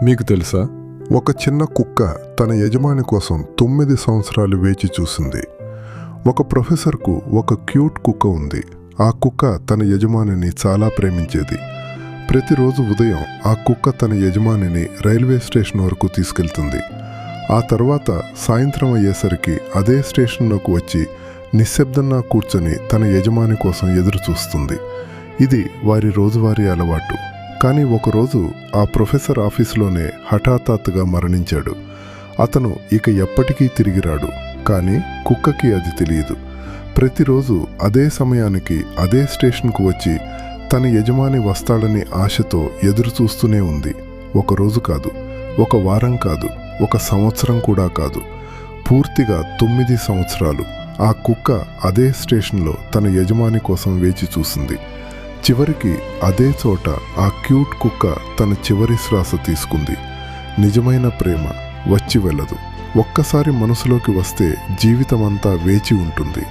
మీకు తెలుసా, ఒక చిన్న కుక్క తన యజమాని కోసం 9 సంవత్సరాలు వేచి చూసింది. ఒక ప్రొఫెసర్కు ఒక క్యూట్ కుక్క ఉంది. ఆ కుక్క తన యజమానిని చాలా ప్రేమించేది. ప్రతిరోజు ఉదయం ఆ కుక్క తన యజమానిని రైల్వే స్టేషన్ వరకు తీసుకెళ్తుంది. ఆ తర్వాత సాయంత్రం అయ్యేసరికి అదే స్టేషన్లోకి వచ్చి నిశ్శబ్దంగా కూర్చొని తన యజమాని కోసం ఎదురు చూస్తుంది. ఇది వారి రోజువారీ అలవాటు. కానీ ఒకరోజు ఆ ప్రొఫెసర్ ఆఫీసులోనే హఠాత్తుగా మరణించాడు. అతను ఇక ఎప్పటికీ తిరిగి రాడు. కానీ కుక్కకి అది తెలియదు. ప్రతిరోజు అదే సమయానికి అదే స్టేషన్కు వచ్చి తన యజమాని వస్తాడని ఆశతో ఎదురు చూస్తూనే ఉంది. ఒకరోజు కాదు, ఒక వారం కాదు, ఒక సంవత్సరం కూడా కాదు, పూర్తిగా 9 సంవత్సరాలు ఆ కుక్క అదే స్టేషన్లో తన యజమాని కోసం వేచి చూసింది. చివరికి అదే చోట ఆ క్యూట్ కుక్క తన చివరి శ్వాస తీసుకుంది. నిజమైన ప్రేమ వచ్చి వెళ్ళదు. ఒక్కసారి మనసులోకి వస్తే జీవితమంతా వేచి ఉంటుంది.